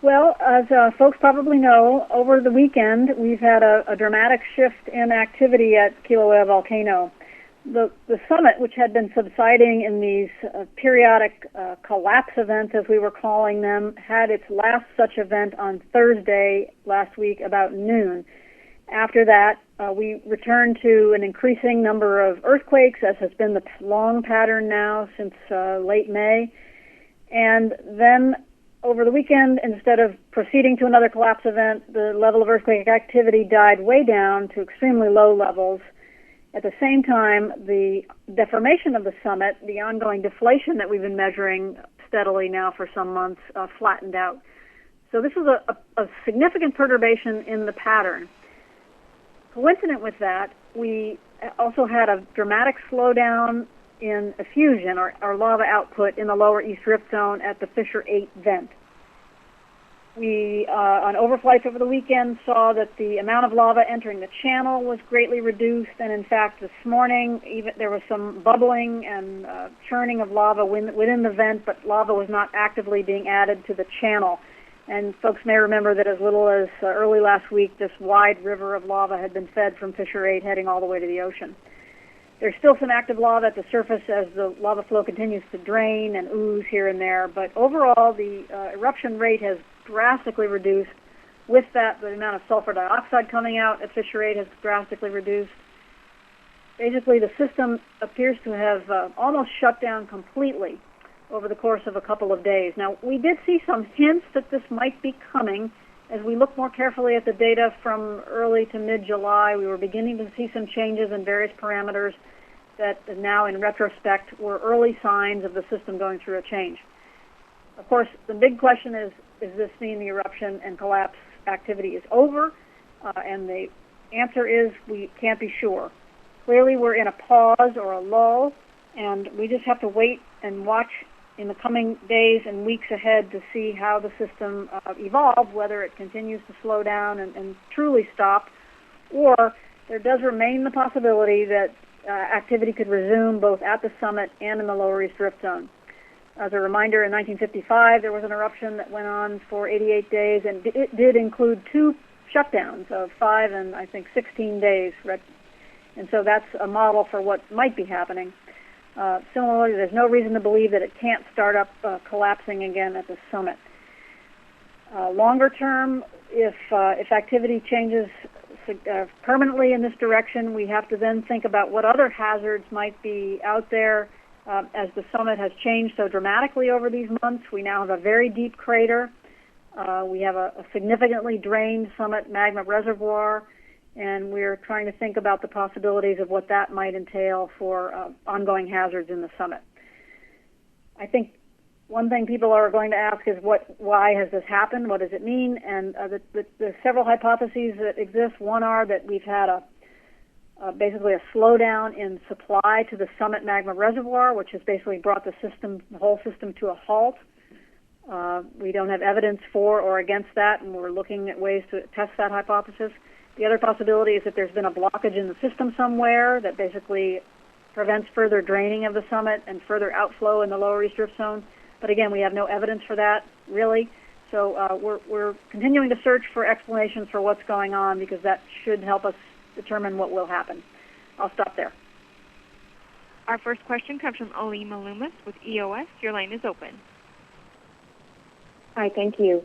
Well, as folks probably know, over the weekend we've had a dramatic shift in activity at Kilauea Volcano. The summit, which had been subsiding in these periodic collapse events, as we were calling them, had its last such event on Thursday last week about noon. After that, we returned to an increasing number of earthquakes, as has been the long pattern now since late May. And then over the weekend, instead of proceeding to another collapse event, the level of earthquake activity died way down to extremely low levels. At the same time, the deformation of the summit, the ongoing deflation that we've been measuring steadily now for some months, flattened out. So this is a significant perturbation in the pattern. Coincident with that, we also had a dramatic slowdown in effusion, or lava output, in the lower East Rift Zone at the Fissure 8 vent. We, on overflights over the weekend, saw that the amount of lava entering the channel was greatly reduced, and in fact this morning even there was some bubbling and churning of lava within the vent, but lava was not actively being added to the channel. And folks may remember that as little as early last week, this wide river of lava had been fed from Fissure 8 heading all the way to the ocean. There's still some active lava at the surface as the lava flow continues to drain and ooze here and there, but overall the eruption rate has drastically reduced. With that, the amount of sulfur dioxide coming out at Fissure 8 has drastically reduced. Basically, the system appears to have almost shut down completely over the course of a couple of days. Now, we did see some hints that this might be coming. As we look more carefully at the data from early to mid-July, we were beginning to see some changes in various parameters that now, in retrospect, were early signs of the system going through a change. Of course, the big question is this mean the eruption and collapse activity is over? And the answer is we can't be sure. Clearly, we're in a pause or a lull, and we just have to wait and watch in the coming days and weeks ahead to see how the system evolves, whether it continues to slow down and truly stop, or there does remain the possibility that activity could resume both at the summit and in the lower East Rift Zone. As a reminder, in 1955, there was an eruption that went on for 88 days, and it did include 2 shutdowns of 5 and, I think, 16 days. And so that's a model for what might be happening. Similarly, there's no reason to believe that it can't start up collapsing again at the summit. Longer term, if activity changes permanently in this direction, we have to then think about what other hazards might be out there. As the summit has changed so dramatically over these months, we now have a very deep crater. We have a significantly drained summit magma reservoir, and we're trying to think about the possibilities of what that might entail for ongoing hazards in the summit. I think one thing people are going to ask is why has this happened? What does it mean? And the several hypotheses that exist. One are that we've had basically a slowdown in supply to the summit magma reservoir, which has basically brought the whole system to a halt. We don't have evidence for or against that, and we're looking at ways to test that hypothesis. The other possibility is that there's been a blockage in the system somewhere that basically prevents further draining of the summit and further outflow in the lower East Rift Zone. But again, we have no evidence for that, really. So we're continuing to search for explanations for what's going on, because that should help us determine what will happen. I'll stop there. Our first question comes from Alima Loomis with EOS. Your line is open. Hi, thank you.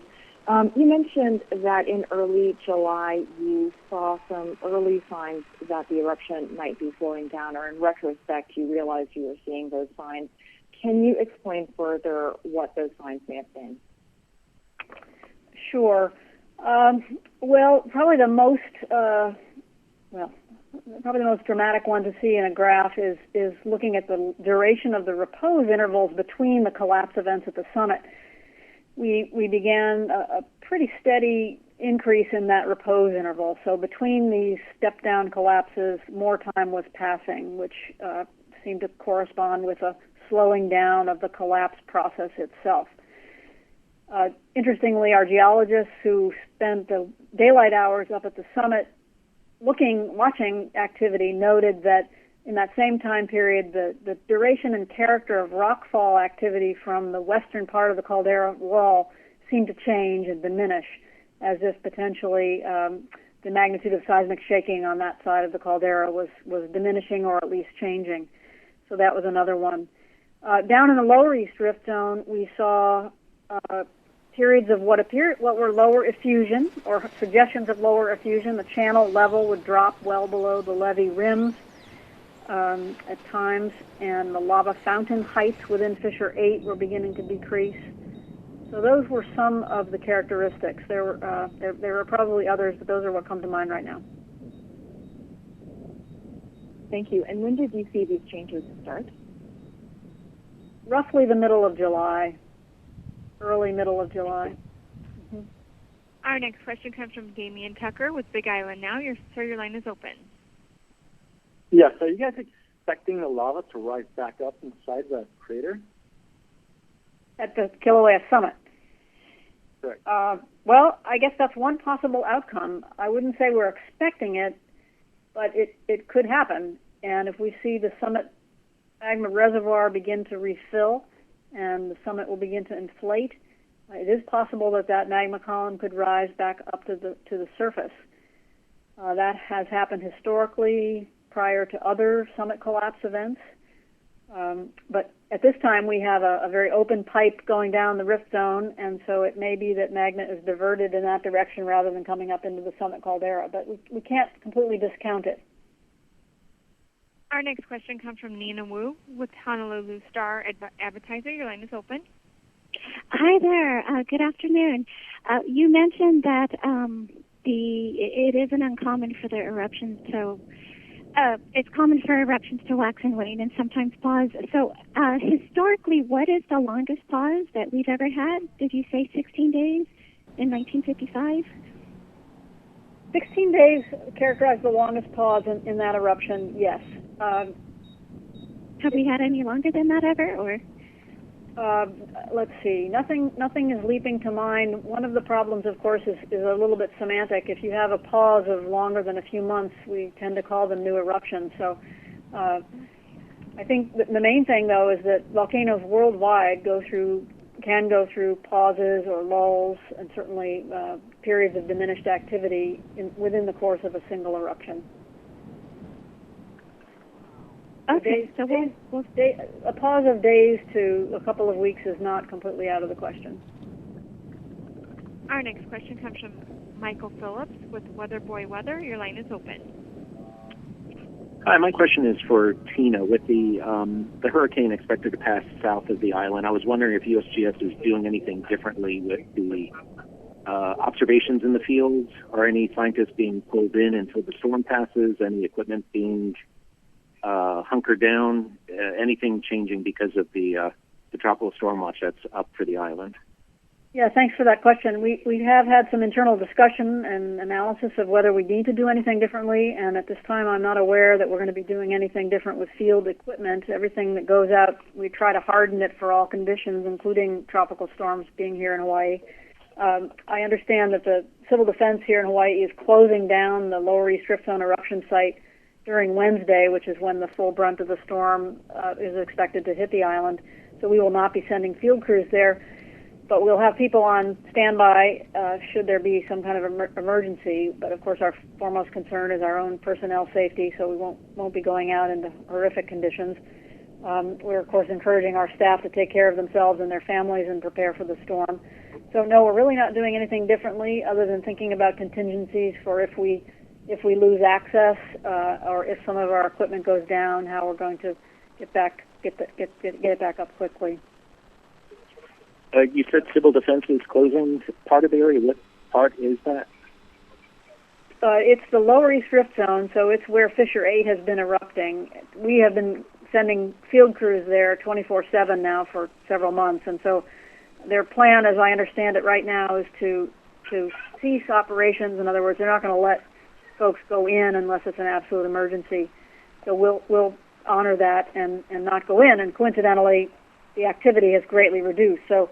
You mentioned that in early July you saw some early signs that the eruption might be slowing down, or in retrospect you realized you were seeing those signs. Can you explain further what those signs may have been? Sure. Well, probably the most dramatic one to see in a graph is looking at the duration of the repose intervals between the collapse events at the summit. We began a pretty steady increase in that repose interval. So between these step-down collapses, more time was passing, which seemed to correspond with a slowing down of the collapse process itself. Interestingly, our geologists who spent the daylight hours up at the summit watching activity noted that in that same time period, the duration and character of rockfall activity from the western part of the caldera wall seem to change and diminish as if potentially the magnitude of seismic shaking on that side of the caldera was diminishing or at least changing. So that was another one. Down in the lower East Rift Zone, we saw periods of what were lower effusion or suggestions of lower effusion. The channel level would drop well below the levee rims at times, and the lava fountain heights within Fissure 8 were beginning to decrease. So those were some of the characteristics. There were probably others, but those are what come to mind right now. Thank you. And when did you see these changes start? Roughly the middle of July, early middle of July. Mm-hmm. Our next question comes from Damian Tucker with Big Island Now. Sir, your line is open. Yes. Are you guys expecting the lava to rise back up inside the crater? At the Kilauea summit. Correct. Well, I guess that's one possible outcome. I wouldn't say we're expecting it, but it could happen. And if we see the summit magma reservoir begin to refill and the summit will begin to inflate, it is possible that magma column could rise back up to the surface. That has happened historically prior to other summit collapse events. But at this time, we have a very open pipe going down the rift zone, and so it may be that magma is diverted in that direction rather than coming up into the summit caldera. But we can't completely discount it. Our next question comes from Nina Wu with Honolulu Star Advertiser. Your line is open. Hi there. Good afternoon. You mentioned that it isn't uncommon for the eruptions to it's common for eruptions to wax and wane and sometimes pause. So historically, what is the longest pause that we've ever had? Did you say 16 days in 1955? 16 days characterized the longest pause in that eruption, yes. Have we had any longer than that ever, or? Let's see. Nothing is leaping to mind. One of the problems, of course, is a little bit semantic. If you have a pause of longer than a few months, we tend to call them new eruptions. So I think the main thing, though, is that volcanoes worldwide can go through pauses or lulls and certainly periods of diminished activity within the course of a single eruption. Okay, so a pause of days to a couple of weeks is not completely out of the question. Our next question comes from Michael Phillips with Weather Boy Weather. Your line is open. Hi, my question is for Tina. With the hurricane expected to pass south of the island, I was wondering if USGS is doing anything differently with the observations in the field. Are any scientists being pulled in until the storm passes? Any equipment being hunkered down? Anything changing because of the tropical storm watch that's up for the island? Yeah, thanks for that question. We have had some internal discussion and analysis of whether we need to do anything differently, and at this time I'm not aware that we're going to be doing anything different with field equipment. Everything that goes out, we try to harden it for all conditions, including tropical storms being here in Hawaii. I understand that the Civil Defense here in Hawaii is closing down the Lower East Rift Zone eruption site during Wednesday, which is when the full brunt of the storm is expected to hit the island. So we will not be sending field crews there, but we'll have people on standby should there be some kind of emergency. But of course, our foremost concern is our own personnel safety, so we won't be going out into horrific conditions. We're of course encouraging our staff to take care of themselves and their families and prepare for the storm. So no, we're really not doing anything differently other than thinking about contingencies for if we lose access or if some of our equipment goes down, how we're going to get it back up quickly. You said Civil Defense is closing part of the area. What part is that? It's the Lower East Rift Zone, so it's where Fissure 8 has been erupting. We have been sending field crews there 24/7 now for several months, and so their plan, as I understand it right now, is to cease operations. In other words, they're not going to let folks go in unless it's an absolute emergency. So we'll honor that and not go in. And coincidentally, the activity has greatly reduced. So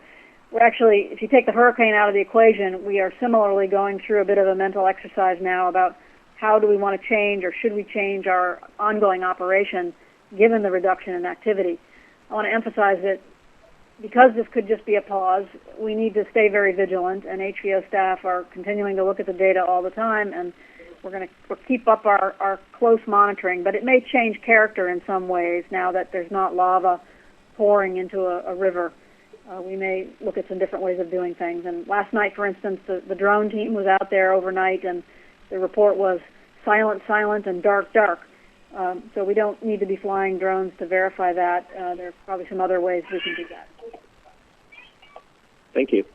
we're actually, if you take the hurricane out of the equation, we are similarly going through a bit of a mental exercise now about how do we want to change or should we change our ongoing operation given the reduction in activity. I want to emphasize that because this could just be a pause, we need to stay very vigilant, and HVO staff are continuing to look at the data all the time, and we'll keep up our close monitoring. But it may change character in some ways now that there's not lava pouring into a river. We may look at some different ways of doing things. And last night, for instance, the drone team was out there overnight, and the report was silent, silent, and dark, dark. So we don't need to be flying drones to verify that. There are probably some other ways we can do that. Thank you.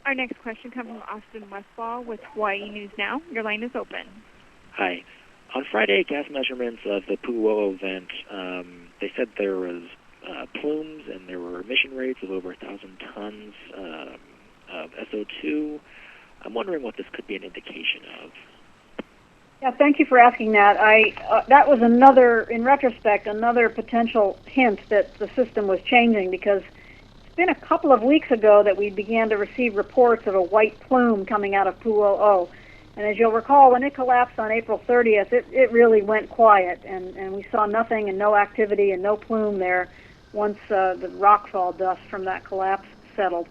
Our next question comes from Austin Westfall with Hawaii News Now. Your line is open. Hi. On Friday, gas measurements of the Pu'uo'o vent, they said there was plumes and there were emission rates of over 1,000 tons of SO2. I'm wondering what this could be an indication of. Yeah, thank you for asking that. That was in retrospect, another potential hint that the system was changing, because it's been a couple of weeks ago that we began to receive reports of a white plume coming out of Pu'uo'o. And as you'll recall, when it collapsed on April 30th, it really went quiet, and we saw nothing and no activity and no plume there once the rockfall dust from that collapse settled.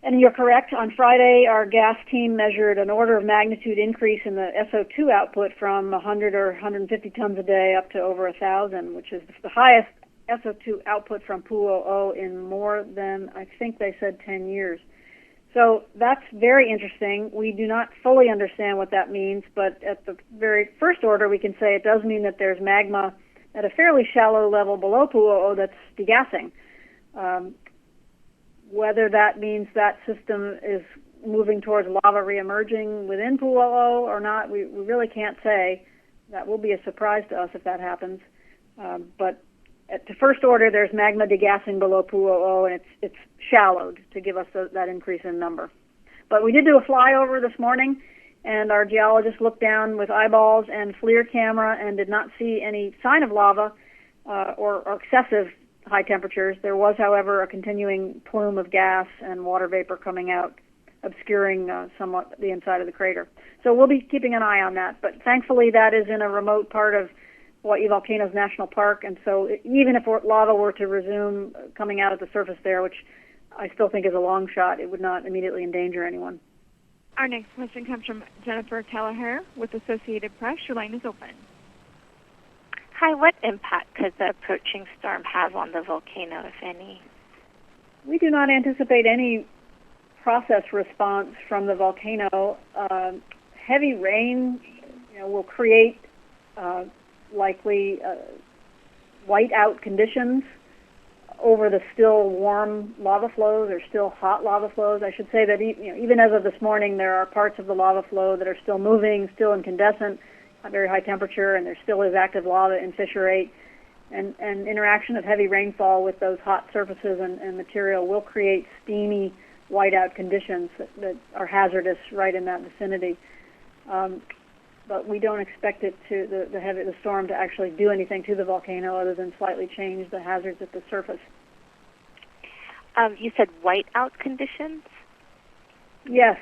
And you're correct. On Friday, our gas team measured an order of magnitude increase in the SO2 output from 100 or 150 tons a day up to over 1,000, which is the highest SO2 output from Pu'uo'o in more than, I think they said, 10 years. So that's very interesting. We do not fully understand what that means, but at the very first order, we can say it does mean that there's magma at a fairly shallow level below Pu'uo'o that's degassing. Whether that means that system is moving towards lava reemerging within Pu'uo'o or not, we really can't say. That will be a surprise to us if that happens. But at the first order, there's magma degassing below Pu'uo'o, and it's shallowed to give us that increase in number. But we did do a flyover this morning, and our geologists looked down with eyeballs and FLIR camera and did not see any sign of lava or excessive high temperatures. There was, however, a continuing plume of gas and water vapor coming out, obscuring somewhat the inside of the crater. So we'll be keeping an eye on that. But thankfully, that is in a remote part of Hawaii Volcanoes National Park, and so even if lava were to resume coming out at the surface there, which I still think is a long shot, it would not immediately endanger anyone. Our next question comes from Jennifer Kelleher with Associated Press. Your line is open. Hi, what impact could the approaching storm have on the volcano, if any? We do not anticipate any process response from the volcano. Heavy rain will create likely whiteout conditions over the still warm lava flows or still hot lava flows. I should say that even as of this morning, there are parts of the lava flow that are still moving, still incandescent, at very high temperature, and there still is active lava in fissure 8. And interaction of heavy rainfall with those hot surfaces and material will create steamy whiteout conditions that are hazardous right in that vicinity. But we don't expect it the storm to actually do anything to the volcano other than slightly change the hazards at the surface. You said whiteout conditions? Yes,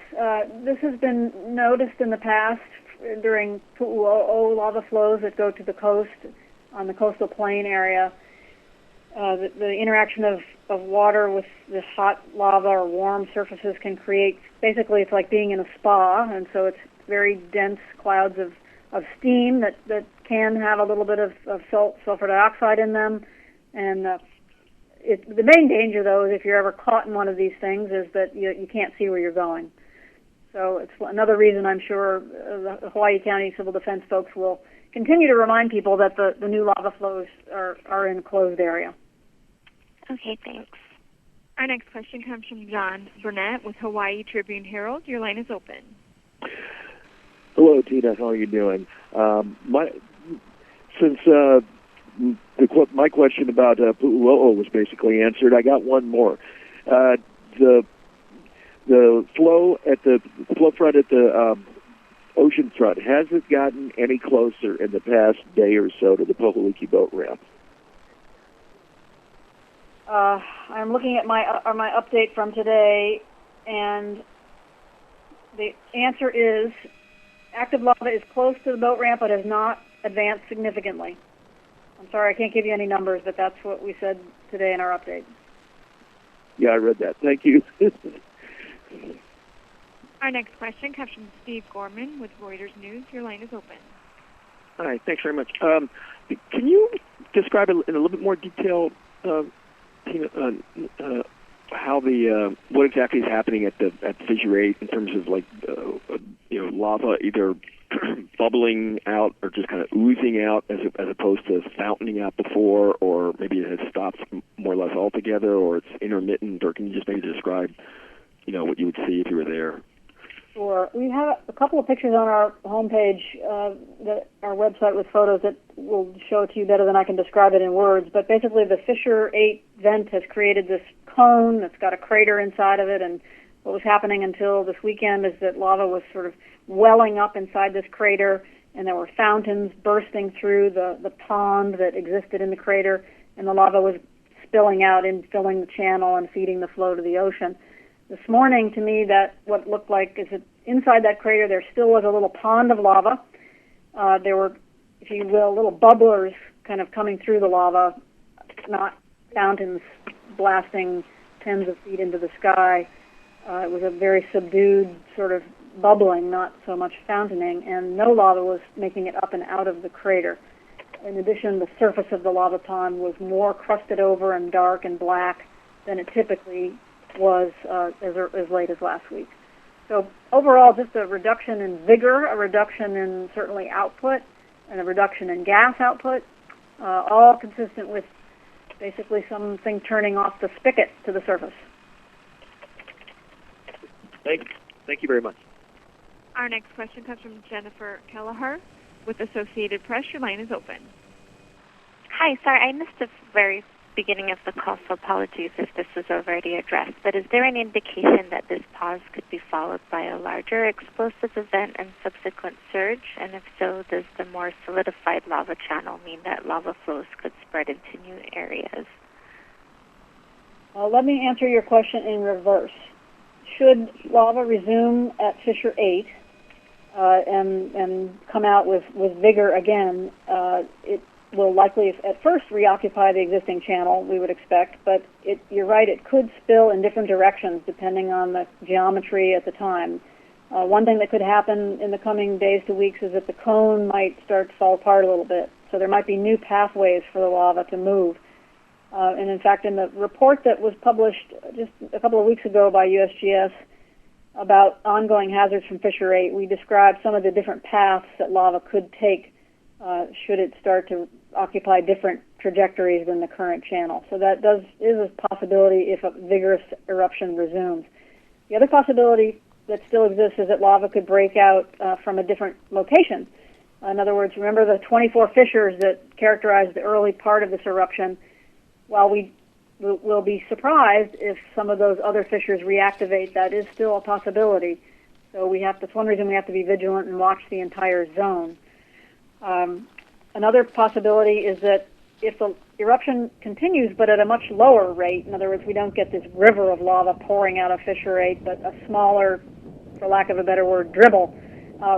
this has been noticed in the past during Pu'uo'o lava flows that go to the coast on the coastal plain area. The interaction of water with this hot lava or warm surfaces can create, basically it's like being in a spa, and so it's very dense clouds of steam that can have a little bit of sulfur dioxide in them. And the main danger, though, is if you're ever caught in one of these things, is that you can't see where you're going. So it's another reason I'm sure the Hawaii County Civil Defense folks will continue to remind people that the new lava flows are in a closed area. Okay, thanks. Our next question comes from John Burnett with Hawaii Tribune Herald. Your line is open. Hello, Tina. How are you doing? My question about Pu'uo'o was basically answered, I got one more. The flow front at the ocean front, has it gotten any closer in the past day or so to the Pohaliki boat ramp? I'm looking at my update from today, and the answer is active lava is close to the boat ramp but has not advanced significantly. I'm sorry, I can't give you any numbers, but that's what we said today in our update. Yeah, I read that. Thank you. Our next question comes from Steve Gorman with Reuters News. Your line is open. Hi, thanks very much. Can you describe in a little bit more detail, how what exactly is happening at Fissure 8 in terms of lava either bubbling out or just kind of oozing out as opposed to fountaining out before, or maybe it has stopped more or less altogether, or it's intermittent, or can you just maybe describe, what you would see if you were there? Sure. We have a couple of pictures on our homepage, our website with photos that will show it to you better than I can describe it in words. But basically, the Fissure 8 vent has created this cone that's got a crater inside of it. And what was happening until this weekend is that lava was sort of welling up inside this crater, and there were fountains bursting through the pond that existed in the crater, and the lava was spilling out and filling the channel and feeding the flow to the ocean. This morning, to me, that what looked like is that inside that crater there still was a little pond of lava. There were, if you will, little bubblers kind of coming through the lava, not fountains blasting tens of feet into the sky. It was a very subdued sort of bubbling, not so much fountaining, and no lava was making it up and out of the crater. In addition, the surface of the lava pond was more crusted over and dark and black than it typically was as late as last week. So overall, just a reduction in vigor, a reduction in certainly output, and a reduction in gas output, all consistent with basically something turning off the spigot to the surface. Thank you very much. Our next question comes from Jennifer Kelleher with Associated Press. Your line is open. Hi, sorry, I missed the very beginning of the call, so apologies if this was already addressed. But is there any indication that this pause could be followed by a larger explosive event and subsequent surge? And if so, does the more solidified lava channel mean that lava flows could spread into new areas? Let me answer your question in reverse. Should lava resume at Fissure 8 and come out with vigor again, it will likely at first reoccupy the existing channel, we would expect, but you're right, it could spill in different directions depending on the geometry at the time. One thing that could happen in the coming days to weeks is that the cone might start to fall apart a little bit, so there might be new pathways for the lava to move. And in fact, in the report that was published just a couple of weeks ago by USGS about ongoing hazards from Fissure 8, we described some of the different paths that lava could take should it start to occupy different trajectories than the current channel. So that is a possibility if a vigorous eruption resumes. The other possibility that still exists is that lava could break out from a different location. In other words, remember the 24 fissures that characterized the early part of this eruption. While we will be surprised if some of those other fissures reactivate, that is still a possibility. So that's one reason we have to be vigilant and watch the entire zone. Another possibility is that if the eruption continues but at a much lower rate, in other words, we don't get this river of lava pouring out of Fissure 8, but a smaller, for lack of a better word, dribble,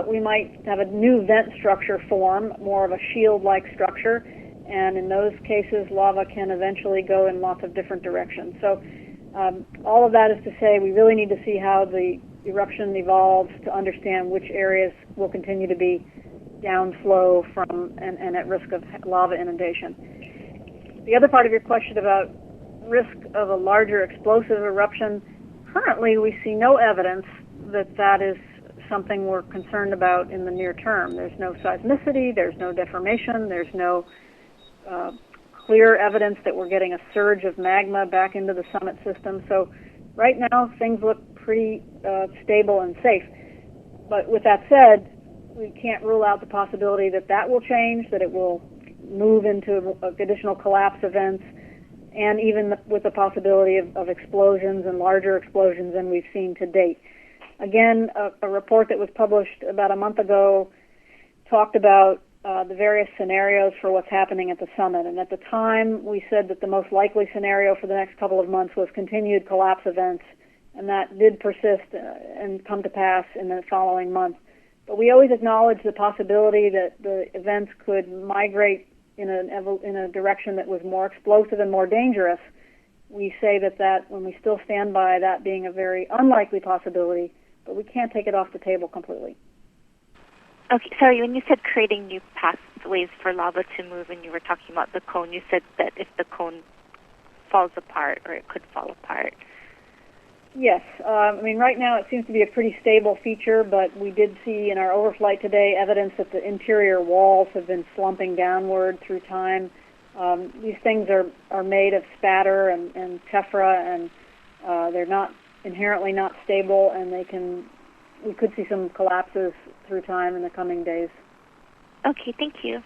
we might have a new vent structure form, more of a shield-like structure, and in those cases, lava can eventually go in lots of different directions. So all of that is to say we really need to see how the eruption evolves to understand which areas will continue to be downflow from and at risk of lava inundation. The other part of your question about risk of a larger explosive eruption, currently we see no evidence that is something we're concerned about in the near term. There's no seismicity, there's no deformation, there's no clear evidence that we're getting a surge of magma back into the summit system. So right now things look pretty stable and safe. But with that said, we can't rule out the possibility that will change, that it will move into additional collapse events, and even with the possibility of explosions and larger explosions than we've seen to date. Again, a report that was published about a month ago talked about the various scenarios for what's happening at the summit. And at the time, we said that the most likely scenario for the next couple of months was continued collapse events, and that did persist and come to pass in the following month. But we always acknowledge the possibility that the events could migrate in a direction that was more explosive and more dangerous we say that when we still stand by that being a very unlikely possibility, but we can't take it off the table completely. Okay, sorry, when you said creating new pathways for lava to move and you were talking about the cone, you said that if the cone falls apart or it could fall apart. Yes. Right now it seems to be a pretty stable feature, but we did see in our overflight today evidence that the interior walls have been slumping downward through time. These things are made of spatter and tephra, and they're not inherently not stable, and we could see some collapses through time in the coming days. Okay, thank you.